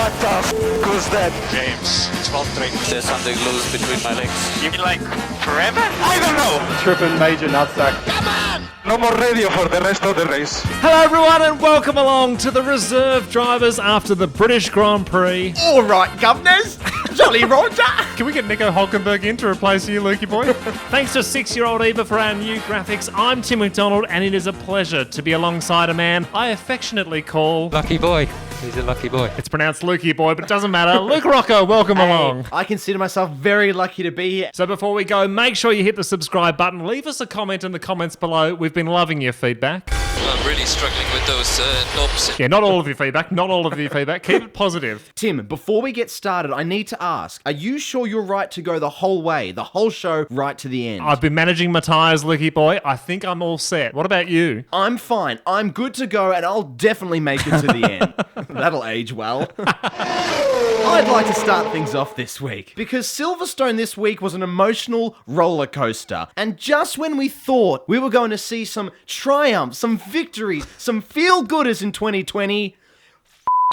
What the was that? James, it's Valtteri. There's something loose between my legs. You mean like forever? I don't know. Tripping major nutsack. Come on! No more radio for the rest of the race. Hello everyone and welcome along to the reserve drivers after the British Grand Prix. All right, governors. Jolly Roger. Can we get Nico Hulkenberg in to replace you, Lukey boy? Thanks to 6-year-old Eva for our new graphics. I'm Tim McDonald and it is a pleasure to be alongside a man I affectionately call... Lucky boy. He's a lucky boy. It's pronounced Lukey boy, but it doesn't matter. Luke Rocco, welcome along. I consider myself very lucky to be here. So before we go, make sure you hit the subscribe button. Leave us a comment in the comments below. We've been loving your feedback. I'm really struggling with those knobs. Yeah, not all of your feedback. Not all of your feedback. Keep it positive. Tim, before we get started, I need to ask, are you sure you're right to go the whole way, the whole show, right to the end? I've been managing my tyres, Lukey boy. I think I'm all set. What about you? I'm fine. I'm good to go, and I'll definitely make it to the end. That'll age well. I'd like to start things off this week, because Silverstone this week was an emotional roller coaster. And just when we thought we were going to see some triumphs, some victories, some feel-gooders in 2020...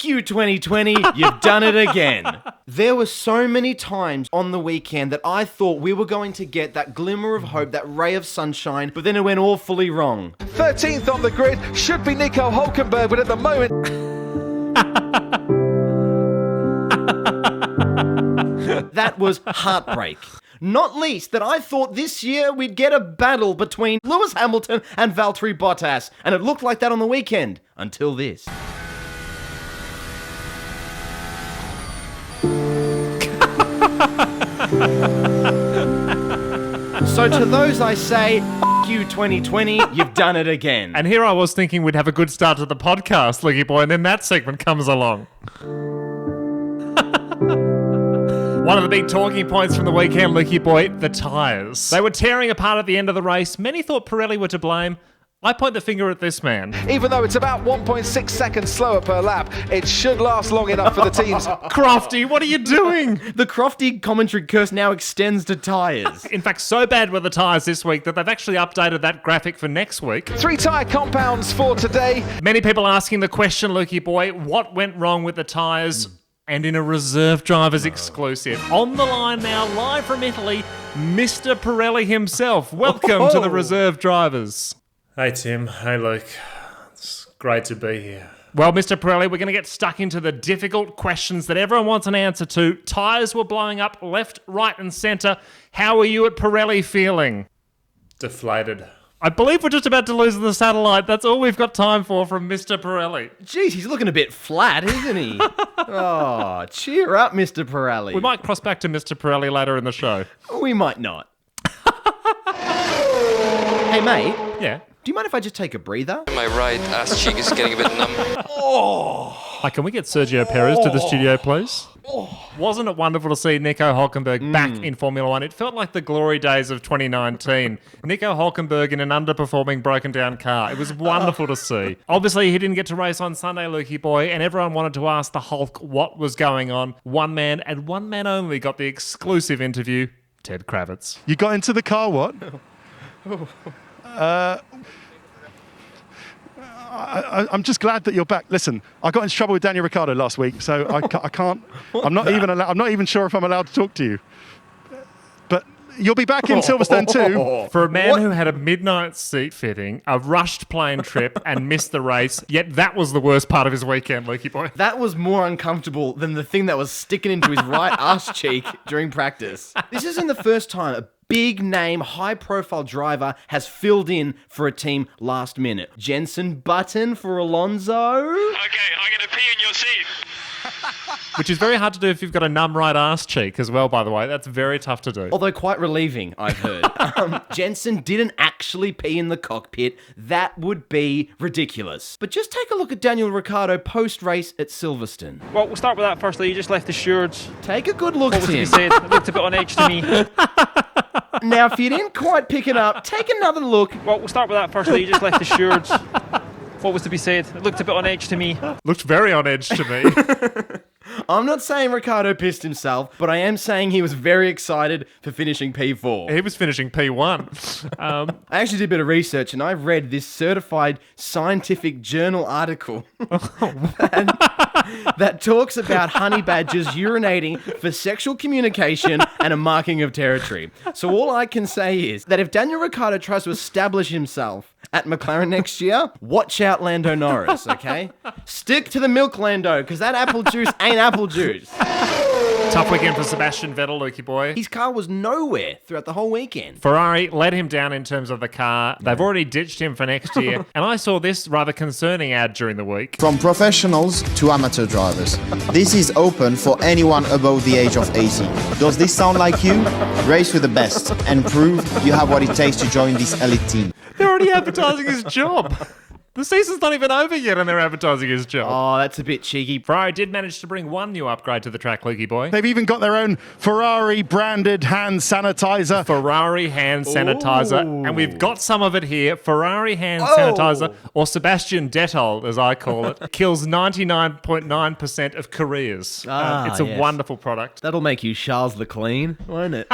you 2020, you've done it again. There were so many times on the weekend that I thought we were going to get that glimmer of hope, that ray of sunshine, but then it went awfully wrong. 13th on the grid should be Nico Hulkenberg, but at the moment... That was heartbreak. Not least that I thought this year we'd get a battle between Lewis Hamilton and Valtteri Bottas, and it looked like that on the weekend, until this. So to those I say, F you 2020, you've done it again. And here I was thinking we'd have a good start to the podcast, Lukey boy, and then that segment comes along. One of the big talking points from the weekend, Lukey boy, the tyres. They were tearing apart at the end of the race. Many thought Pirelli were to blame. I point the finger at this man. Even though it's about 1.6 seconds slower per lap, it should last long enough for the teams. Crofty, what are you doing? The Crofty commentary curse now extends to tyres. In fact, so bad were the tyres this week that they've actually updated that graphic for next week. 3 tyre compounds for today. Many people asking the question, Lukey boy, what went wrong with the tyres? And in a reserve drivers exclusive, on the line now, live from Italy, Mr. Pirelli himself. Welcome to the reserve drivers. Hey Tim, hey Luke. It's great to be here. Well, Mr. Pirelli, we're going to get stuck into the difficult questions that everyone wants an answer to. Tyres were blowing up left, right and centre. How are you at Pirelli feeling? Deflated. I believe we're just about to lose the satellite. That's all we've got time for from Mr. Pirelli. Jeez, he's looking a bit flat, isn't he? Oh, cheer up, Mr. Pirelli. We might cross back to Mr. Pirelli later in the show. We might not. Hey, mate. Yeah? Do you mind if I just take a breather? My right ass cheek is getting a bit numb. Hi, can we get Sergio Perez to the studio, please? Wasn't it wonderful to see Nico Hulkenberg back in Formula One? It felt like the glory days of 2019. Nico Hulkenberg in an underperforming, broken down car. It was wonderful to see. Obviously, he didn't get to race on Sunday, Lukey boy, and everyone wanted to ask the Hulk what was going on. One man, and one man only, got the exclusive interview, Ted Kravitz. You got into the car, what? I'm just glad that you're back. Listen, I got into trouble with Daniel Ricciardo last week, so I can't. I'm not even sure if I'm allowed to talk to you. But you'll be back in Silverstone too. For a man who had a midnight seat fitting, a rushed plane trip, and missed the race, yet that was the worst part of his weekend, Lukey boy. That was more uncomfortable than the thing that was sticking into his right ass cheek during practice. This isn't the first time a big name, high profile driver has filled in for a team last minute. Jenson Button for Alonso. Okay, I'm going to pee in your seat. Which is very hard to do if you've got a numb right ass cheek as well, by the way. That's very tough to do. Although quite relieving, I've heard. Jenson didn't actually pee in the cockpit. That would be ridiculous. But just take a look at Daniel Ricciardo post-race at Silverstone. Well, we'll start with that firstly. You just left the stewards. Take a good look, What was to be Tim. said? It looked a bit on edge to me. Now, if you didn't quite pick it up, take another look. Well, we'll start with that firstly. You just left the stewards. What was to be said? It looked a bit on edge to me. Looked very on edge to me. I'm not saying Ricciardo pissed himself, but I am saying he was very excited for finishing P4. He was finishing P1. I actually did a bit of research and I read this certified scientific journal article. that talks about honey badgers urinating for sexual communication and a marking of territory. So all I can say is that if Daniel Ricciardo tries to establish himself at McLaren next year, watch out Lando Norris, okay? Stick to the milk, Lando, because that apple juice ain't apple juice. Tough weekend for Sebastian Vettel, Lukey boy. His car was nowhere throughout the whole weekend. Ferrari let him down in terms of the car. They've already ditched him for next year. And I saw this rather concerning ad during the week. From professionals to amateur drivers, this is open for anyone above the age of 80. Does this sound like you? Race with the best and prove you have what it takes to join this elite team. They're already advertising his job. The season's not even over yet and they're advertising his job. Oh, that's a bit cheeky. Ferrari did manage to bring one new upgrade to the track, Lukey boy. They've even got their own Ferrari-branded hand sanitizer. Ferrari hand sanitizer. Ooh. And we've got some of it here. Ferrari hand sanitizer, or Sebastian Dettol, as I call it, kills 99.9% of careers. It's a wonderful product. That'll make you Charles the Clean, won't it?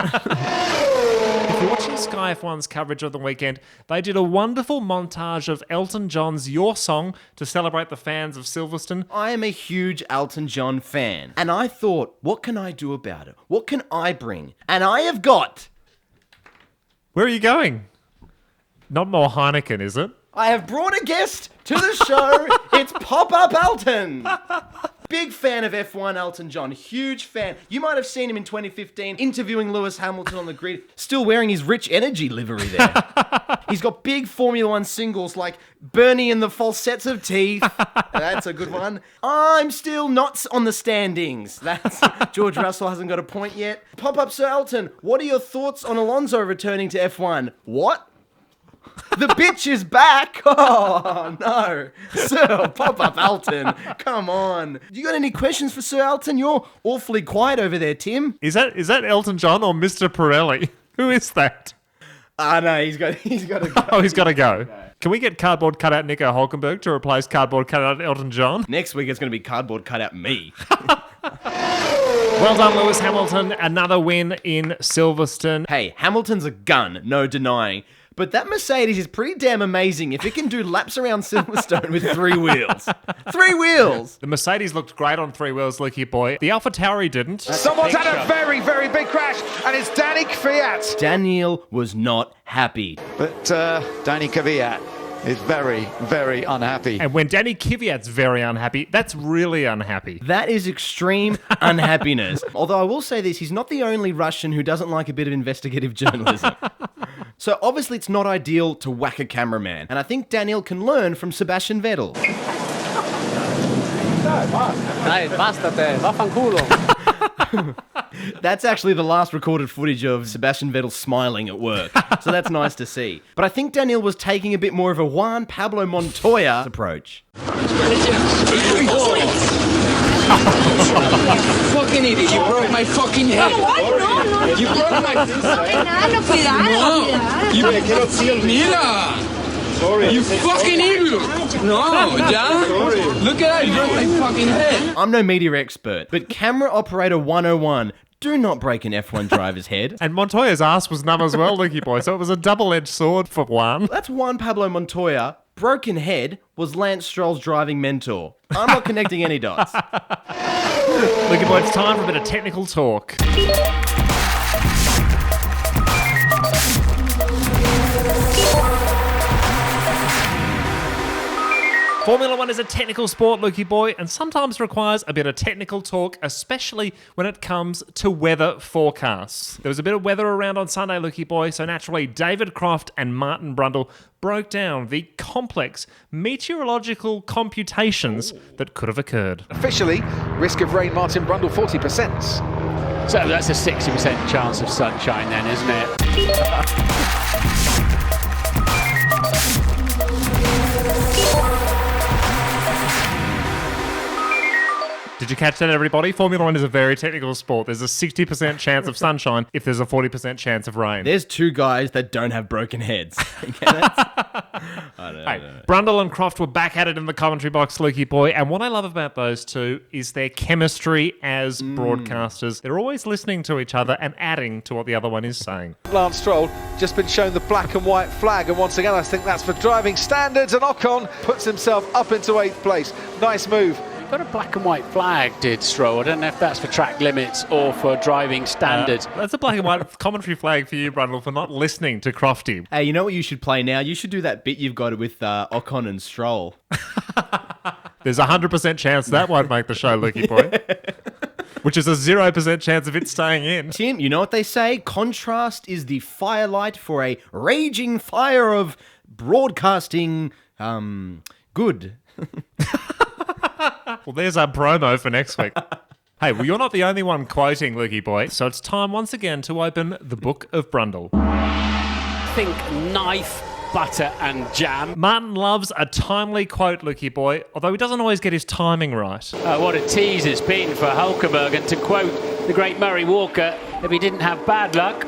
If you're watching Sky F1's coverage of the weekend, they did a wonderful montage of Elton John's Your Song to celebrate the fans of Silverstone. I am a huge Elton John fan, and I thought, what can I do about it? What can I bring? And I have got... Where are you going? Not more Heineken, is it? I have brought a guest to the show. It's Pop-Up Elton. Big fan of F1 Elton John. Huge fan. You might have seen him in 2015 interviewing Lewis Hamilton on the grid, still wearing his Rich Energy livery there. He's got big Formula One singles like Bernie and the Falsets of Teeth. That's a good one. I'm still not on the standings. That's George Russell hasn't got a point yet. Pop-Up Sir Elton, what are your thoughts on Alonso returning to F1? What? The bitch is back! Oh, no. Sir Pop-Up Elton, come on. You got any questions for Sir Elton? You're awfully quiet over there, Tim. Is that Elton John or Mr. Pirelli? Who is that? No, he's got to go. Oh, he's got to go. Can we get cardboard cutout Nico Hulkenberg to replace cardboard cutout Elton John? Next week it's going to be cardboard cutout me. Well done, Lewis Hamilton. Another win in Silverstone. Hey, Hamilton's a gun, no denying. But that Mercedes is pretty damn amazing if it can do laps around Silverstone with 3 wheels. 3 wheels! The Mercedes looked great on 3 wheels, Lukey boy. The AlphaTauri didn't. Someone's had a very, very big crash, and it's Danny Kvyat. Daniel was not happy. But Danny Kvyat is very, very unhappy. And when Danny Kvyat's very unhappy, that's really unhappy. That is extreme unhappiness. Although I will say this, he's not the only Russian who doesn't like a bit of investigative journalism. So obviously it's not ideal to whack a cameraman. And I think Daniel can learn from Sebastian Vettel. That's actually the last recorded footage of Sebastian Vettel smiling at work. So that's nice to see. But I think Daniel was taking a bit more of a Juan Pablo Montoya approach. Fucking idiot, you broke my fucking head. You broke my... You fucking idiot! No, yeah? Look at that, you broke my fucking head. I'm no media expert, but camera operator 101, do not break an F1 driver's head. And Montoya's ass was numb as well, Lukey boy, so it was a double-edged sword for Juan. That's Juan Pablo Montoya. Broken head was Lance Stroll's driving mentor. I'm not connecting any dots. Lukey boy, it's time for a bit of technical talk. Formula One is a technical sport, Lukey boy, and sometimes requires a bit of technical talk, especially when it comes to weather forecasts. There was a bit of weather around on Sunday, Lukey boy, so naturally David Croft and Martin Brundle broke down the complex meteorological computations that could have occurred. Officially, risk of rain, Martin Brundle, 40%. So that's a 60% chance of sunshine then, isn't it? Did you catch that, everybody? Formula One is a very technical sport. There's a 60% chance of sunshine if there's a 40% chance of rain. There's 2 guys that don't have broken heads. I don't know. Brundle and Croft were back at it in the commentary box, Lukey boy, and what I love about those two is their chemistry as broadcasters. They're always listening to each other and adding to what the other one is saying. Lance Stroll just been shown the black and white flag, and once again I think that's for driving standards, and Ocon puts himself up into 8th place. Nice move got a black and white flag, did Stroll. I don't know if that's for track limits or for driving standards. That's a black and white commentary flag for you, Brundle, for not listening to Crofty. Hey, you know what you should play now? You should do that bit you've got with Ocon and Stroll. There's a 100% chance that won't make the show, Lukey boy. Which is a 0% chance of it staying in. Tim, you know what they say? Contrast is the firelight for a raging fire of broadcasting, good. Well, there's our promo for next week. Hey, well, you're not the only one quoting Lukey boy, so it's time once again to open the Book of Brundle. Think knife, butter and jam. Martin loves a timely quote, Lukey boy, although he doesn't always get his timing right. What a tease it's been for Hulkenberg, and to quote the great Murray Walker, if he didn't have bad luck.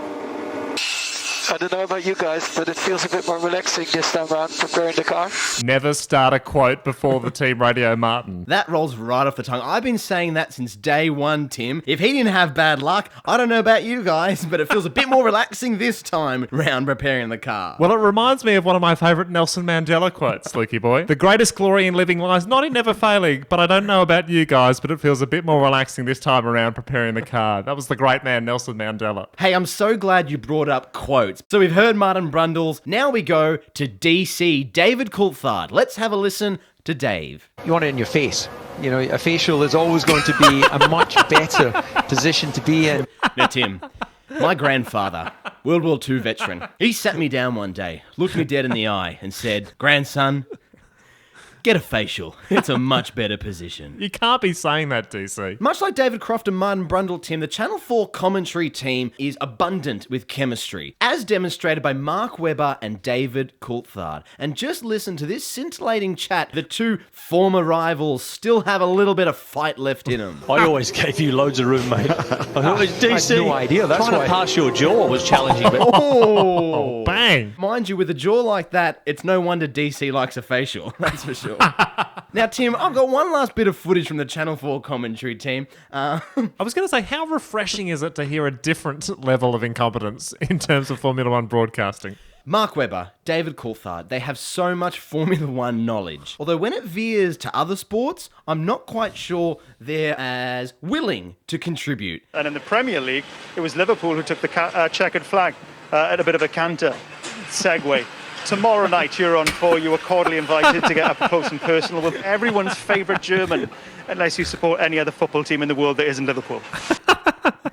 I don't know about you guys, but it feels a bit more relaxing this time around preparing the car. Never start a quote before the team radio, Martin. That rolls right off the tongue. I've been saying that since day one, Tim. If he didn't have bad luck, I don't know about you guys, but it feels a bit more relaxing this time round preparing the car. Well, it reminds me of one of my favourite Nelson Mandela quotes, Lukey boy. The greatest glory in living lies not in never failing, but I don't know about you guys, but it feels a bit more relaxing this time around preparing the car. That was the great man Nelson Mandela. Hey, I'm so glad you brought up quotes. So we've heard Martin Brundle's. Now we go to DC, David Coulthard. Let's have a listen to Dave. You want it in your face. You know, a facial is always going to be a much better position to be in. Now, Tim, my grandfather, World War II veteran, he sat me down one day, looked me dead in the eye and said, "Grandson, get a facial. It's a much better position." You can't be saying that, DC. Much like David Croft and Martin Brundle, Tim, the Channel 4 commentary team is abundant with chemistry, as demonstrated by Mark Webber and David Coulthard. And just listen to this scintillating chat. The two former rivals still have a little bit of fight left in them. I always gave you loads of room, mate. DC, I had no idea, that's trying why. to pass your jaw was challenging. But Oh, bang. Mind you, with a jaw like that, it's no wonder DC likes a facial, that's for sure. Now, Tim, I've got one last bit of footage from the Channel 4 commentary team. I was going to say, how refreshing is it to hear a different level of incompetence in terms of Formula One broadcasting? Mark Webber, David Coulthard, they have so much Formula One knowledge. Although when it veers to other sports, I'm not quite sure they're as willing to contribute. And in the Premier League, it was Liverpool who took the checkered flag at a bit of a canter segue. Tomorrow night, you're on 4. You are cordially invited to get up close and personal with everyone's favourite German, unless you support any other football team in the world that isn't Liverpool.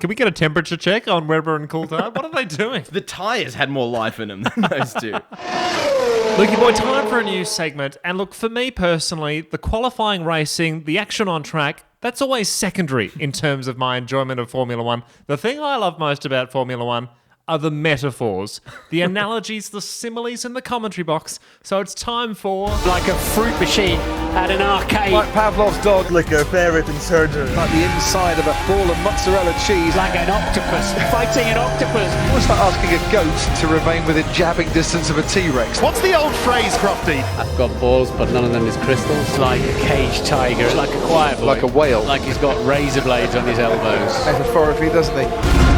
Can we get a temperature check on Webber and Coulthard? What are they doing? The tyres had more life in them than those two. Lukey boy, time for a new segment. And look, for me personally, the qualifying racing, the action on track, that's always secondary in terms of my enjoyment of Formula One. The thing I love most about Formula One are the metaphors, the analogies, the similes in the commentary box. So it's time for... Like a fruit machine at an arcade. Like Pavlov's dog liquor, ferret and surgery. Like the inside of a ball of mozzarella cheese. Like an octopus, fighting an octopus. Almost like asking a goat to remain within jabbing distance of a T-Rex. What's the old phrase, Crofty? I've got balls, but none of them is crystals. Like a caged tiger, like a quiet boy. Like a whale. Like he's got razor blades on his elbows. Metaphorically, doesn't he?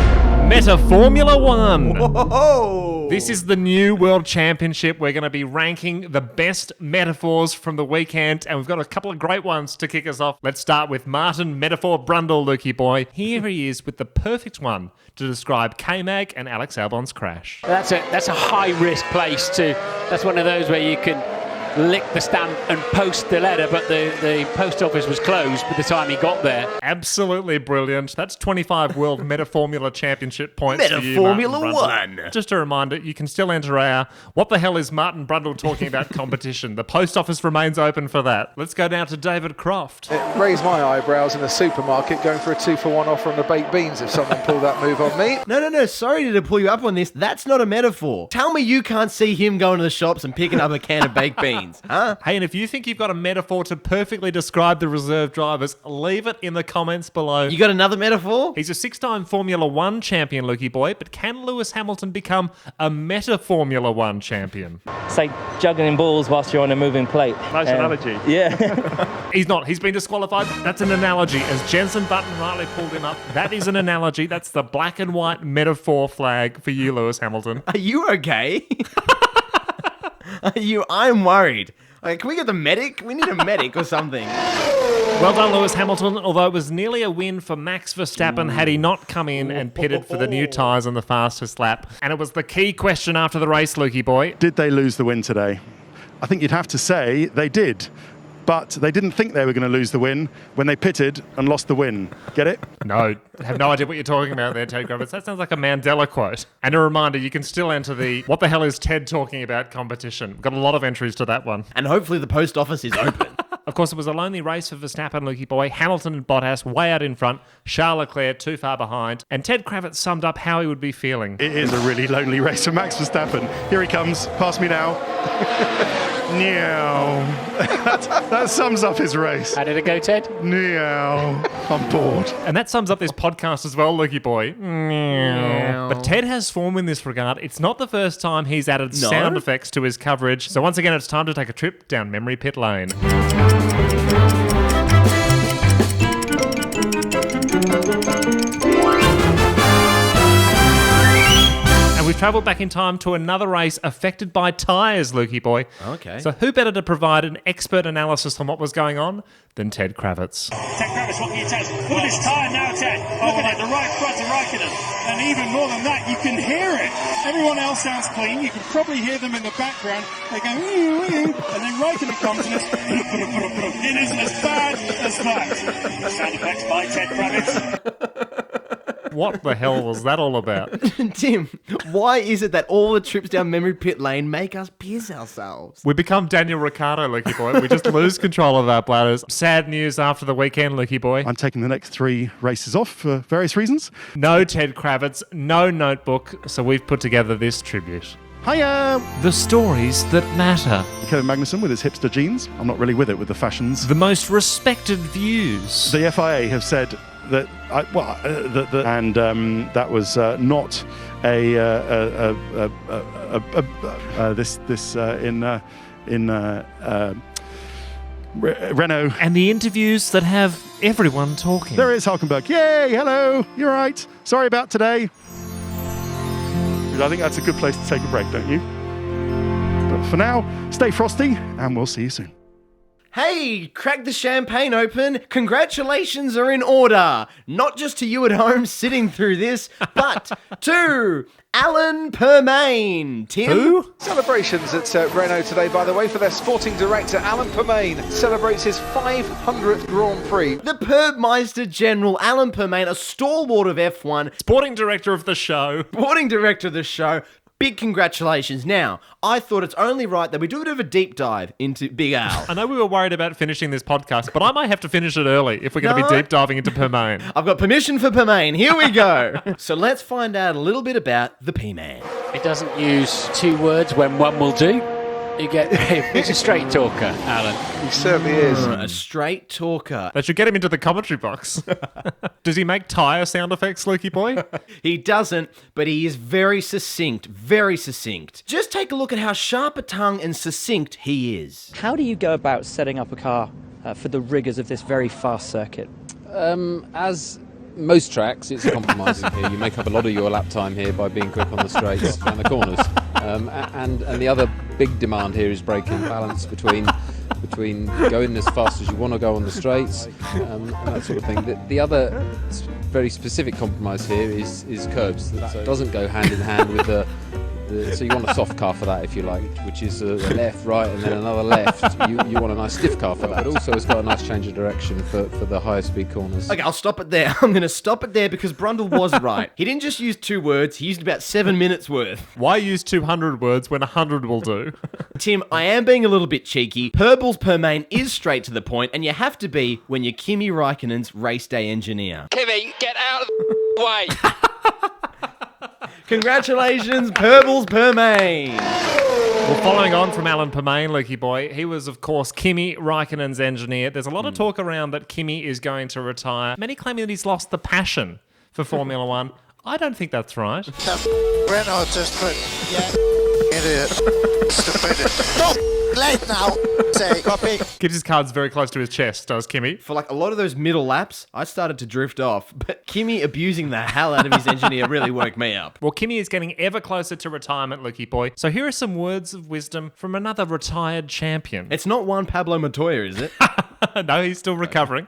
Meta Formula One. Whoa! This is the new World Championship. We're going to be ranking the best metaphors from the weekend, and we've got a couple of great ones to kick us off. Let's start with Martin Metaphor Brundle, Lukey boy. Here he is with the perfect one to describe K-Mag and Alex Albon's crash. That's a high-risk place to... That's one of those where you can lick the stamp and post the letter, but the post office was closed by the time he got there. Absolutely brilliant. That's 25 World Meta Formula Championship points Meta for you, Formula Martin Brundle. One. Just a reminder, you can still enter our What the Hell is Martin Brundle Talking About competition. The post office remains open for that. Let's go down to David Croft. It raised my eyebrows in the supermarket going for a 2-for-1 offer on the baked beans if someone pulled that move on me. No, sorry to pull you up on this. That's not a metaphor. Tell me you can't see him going to the shops and picking up a can of baked beans. Huh? Hey, and if you think you've got a metaphor to perfectly describe the reserve drivers, leave it in the comments below. You got another metaphor? He's a 6-time Formula One champion, Lukey boy, but can Lewis Hamilton become a Meta Formula One champion? It's like juggling balls whilst you're on a moving plate. Nice analogy. Yeah. He's not. He's been disqualified. That's an analogy. As Jensen Button rightly pulled him up, that is an analogy. That's the black and white metaphor flag for you, Lewis Hamilton. Are you okay? I'm worried. Like, can we get the medic? We need a medic or something. Well done, Lewis Hamilton, although it was nearly a win for Max Verstappen had he not come in and pitted for the new tyres on the fastest lap. And it was the key question after the race, Lukey boy. Did they lose the win today? I think you'd have to say they did. But they didn't think they were going to lose the win when they pitted and lost the win. Get it? No, I have no idea what you're talking about there, Ted Kravitz. That sounds like a Mandela quote. And a reminder, you can still enter the What the Hell is Ted Talking About competition. We've got a lot of entries to that one. And hopefully the post office is open. Of course, it was a lonely race for Verstappen, Lukey boy. Hamilton and Bottas way out in front. Charles Leclerc too far behind. And Ted Kravitz summed up how he would be feeling. It is a really lonely race for Max Verstappen. Here he comes. Pass me now. that sums up his race. How did it go, Ted? I'm bored. And that sums up this podcast as well, Lukey boy. But Ted has form in this regard. It's not the first time he's added sound effects to his coverage. So once again, it's time to take a trip down memory pit lane. We've travelled back in time to another race affected by tyres, Lukey boy. Okay. So who better to provide an expert analysis on what was going on than Ted Kravitz? Ted Kravitz, what can you tell us? Look at this tyre now, Ted. Look at it, the right front of Raikkonen. And even more than that, you can hear it. Everyone else sounds clean. You can probably hear them in the background. They go, ooh, ooh, and then Raikkonen comes and it's, it isn't as bad as that. Sound effects by Ted Kravitz. What the hell was that all about? Tim, why is it that all the trips down memory pit lane make us piss ourselves? We become Daniel Ricciardo, Lukey boy. We just lose control of our bladders. Sad news after the weekend, Lukey boy. I'm taking the next 3 races off for various reasons. No Ted Kravitz, no notebook, so we've put together this tribute. Hiya! The stories that matter. Kevin Magnussen with his hipster jeans. I'm not really with it with the fashions. The most respected views. The FIA have said that, that was not Renault. And the interviews that have everyone talking. There is Hulkenberg. Yay! Hello. You're right. Sorry about today. I think that's a good place to take a break, don't you? But for now, stay frosty, and we'll see you soon. Hey, crack the champagne open. Congratulations are in order. Not just to you at home sitting through this, but to Alan Permane. Tim? Who? Celebrations at Renault today, by the way, for their sporting director, Alan Permane, celebrates his 500th Grand Prix. The Permeister General, Alan Permane, a stalwart of F1. Sporting director of the show. Sporting director of the show. Big congratulations. Now, I thought it's only right that we do a bit of a deep dive into Big Al. I know we were worried about finishing this podcast, but I might have to finish it early if we're going to be deep diving into Permane. I've got permission for Permane. Here we go. So let's find out a little bit about the P-Man. It doesn't use 2 words when one will do. You get, he's a straight talker, Alan. He certainly is. A straight talker. That should get him into the commentary box. Does he make tyre sound effects, Lukey boy? He doesn't, but he is very succinct, very succinct. Just take a look at how sharp a tongue and succinct he is. How do you go about setting up a car for the rigours of this very fast circuit? As most tracks, it's compromising here. You make up a lot of your lap time here by being quick on the straights and the corners. And the other big demand here is braking balance between going as fast as you want to go on the straights and that sort of thing. The other very specific compromise here is curbs. That doesn't go hand in hand with the so you want a soft car for that, if you like, which is a left, right, and then another left. You want a nice stiff car for that. But also it's got a nice change of direction for the higher speed corners. Okay, I'll stop it there. I'm going to stop it there because Brundle was right. He didn't just use 2 words, he used about 7 minutes worth. Why use 200 words when 100 will do? Tim, I am being a little bit cheeky. Purple's Permane is straight to the point, and you have to be when you're Kimi Raikkonen's race day engineer. Kimi, get out of the way! Congratulations, Purple's Permane! Well, following on from Alan Permane, Lukey boy, he was, of course, Kimi Raikkonen's engineer. There's a lot of talk around that Kimi is going to retire. Many claiming that he's lost the passion for Formula One. I don't think that's right. Renault just put idiot. Stupid. late now. Say, copy. Keeps his cards very close to his chest, does Kimmy. For like a lot of those middle laps, I started to drift off, but Kimmy abusing the hell out of his engineer really woke me up. Well, Kimmy is getting ever closer to retirement, Lukey boy. So here are some words of wisdom from another retired champion. It's not Juan Pablo Montoya, is it? No, he's still recovering.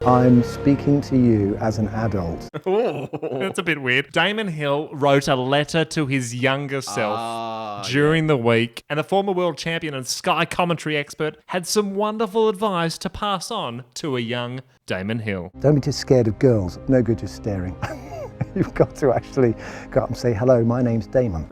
I'm speaking to you as an adult. That's a bit weird. Damon Hill wrote a letter to his younger self during the week, and the former world champion and Sky commentary expert had some wonderful advice to pass on to a young Damon Hill. Don't be too scared of girls. No good just staring. You've got to actually go up and say, hello, my name's Damon.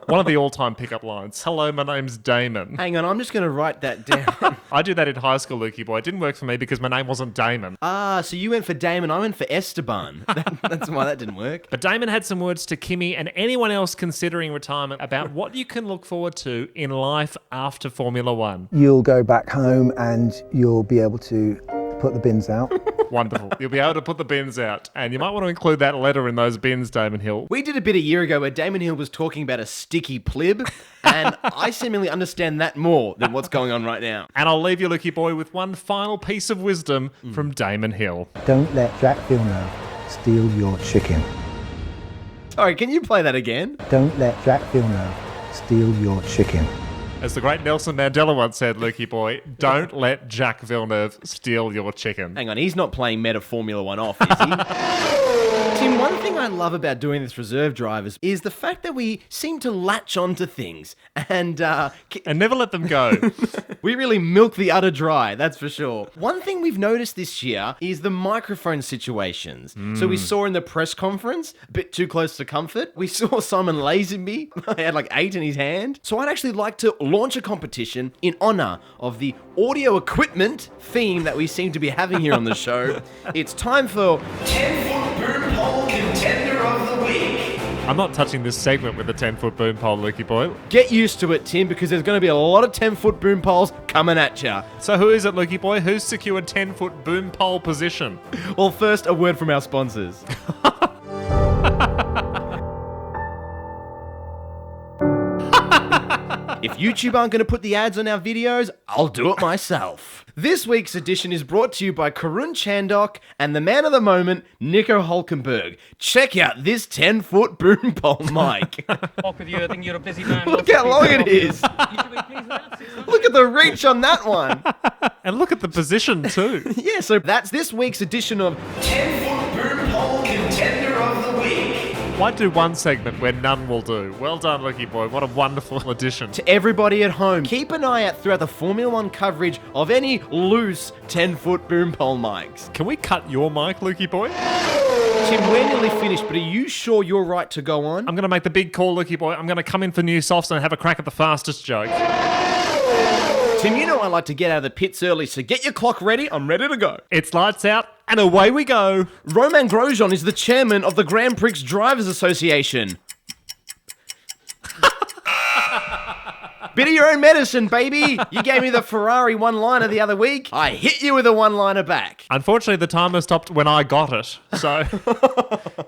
One of the all-time pickup lines. Hello, my name's Damon. Hang on, I'm just going to write that down. I did that in high school, Lukey boy. It didn't work for me because my name wasn't Damon. Ah, so you went for Damon, I went for Esteban. That's why that didn't work. But Damon had some words to Kimmy and anyone else considering retirement about what you can look forward to in life after Formula One. You'll go back home and you'll be able to put the bins out. Wonderful. You'll be able to put the bins out. And you might want to include that letter in those bins, Damon Hill. We did a bit a year ago where Damon Hill was talking about a sticky plib, and I seemingly understand that more than what's going on right now. And I'll leave you, Lukey boy, with one final piece of wisdom from Damon Hill. Don't let Jack Villeneuve steal your chicken. Sorry, can you play that again? Don't let Jack Villeneuve steal your chicken. As the great Nelson Mandela once said, Lukey boy, don't let Jack Villeneuve steal your chicken. Hang on, he's not playing Meta Formula One off, is he? Tim, one thing I love about doing this reserve drivers is the fact that we seem to latch onto things and never let them go. We really milk the udder dry, that's for sure. One thing we've noticed this year is the microphone situations. So we saw in the press conference, a bit too close to comfort. We saw Simon Lazenby, he had like 8 in his hand. So I'd actually like to launch a competition in honor of the audio equipment theme that we seem to be having here on the show. It's time for 10-foot boom pole contender of the week. I'm not touching this segment with the 10-foot boom pole, Lukey boy. Get used to it, Tim, because there's going to be a lot of 10-foot boom poles coming at you. So who is it, Lukey boy? Who's secured 10-foot boom pole position? Well, first, a word from our sponsors. If YouTube aren't going to put the ads on our videos, I'll do it myself. This week's edition is brought to you by Karun Chandok and the man of the moment, Nico Hulkenberg. Check out this 10-foot boom pole mic. Talk with you, I think you're a busy man. Look how long it is. Look at the reach on that one. And look at the position too. Yeah, so that's this week's edition of 10-foot boom pole contender of the week. Might do one segment where none will do. Well done, Lukey boy. What a wonderful addition. To everybody at home, keep an eye out throughout the Formula One coverage of any loose 10-foot boom pole mics. Can we cut your mic, Lukey boy? Tim, we're nearly finished, but are you sure you're right to go on? I'm going to make the big call, Lukey boy. I'm going to come in for new softs and have a crack at the fastest joke. Tim, you know I like to get out of the pits early, so get your clock ready. I'm ready to go. It's lights out, and away we go. Romain Grosjean is the chairman of the Grand Prix Drivers Association. Bit of your own medicine, baby. You gave me the Ferrari one-liner the other week. I hit you with a one-liner back. Unfortunately, the timer stopped when I got it. So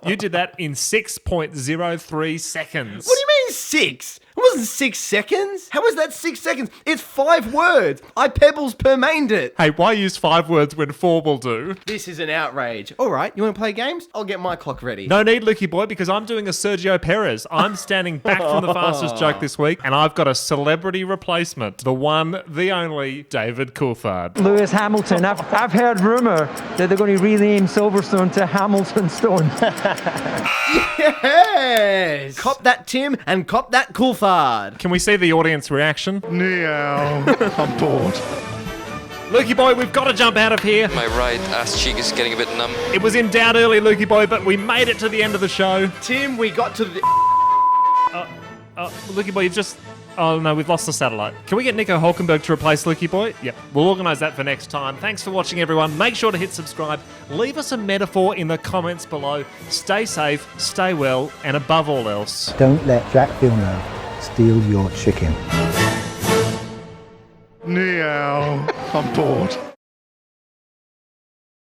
you did that in 6.03 seconds. What do you mean 6? It wasn't 6 seconds. How was that 6 seconds? It's 5 words. I Pebbles Permaned it. Hey, why use 5 words when 4 will do? This is an outrage. All right, you want to play games? I'll get my clock ready. No need, Lukey boy, because I'm doing a Sergio Perez. I'm standing back from the fastest joke this week, and I've got a celebrity replacement. The one, the only, David Coulthard. Lewis Hamilton. I've heard rumour that they're going to rename Silverstone to Hamilton Stone. Yes! Cop that, Tim, and cop that Coulthard. Can we see the audience reaction? Meow. I'm bored. Lukey boy, we've got to jump out of here. My right ass cheek is getting a bit numb. It was in doubt early, Lukey boy, but we made it to the end of the show. Tim, we got to the... Lukey boy, you've just... Oh no, we've lost the satellite. Can we get Nico Hulkenberg to replace Lukey boy? Yep, we'll organise that for next time. Thanks for watching, everyone. Make sure to hit subscribe. Leave us a metaphor in the comments below. Stay safe, stay well, and above all else... Don't let Jack Villeneuve steal your chicken. Meow. I'm bored.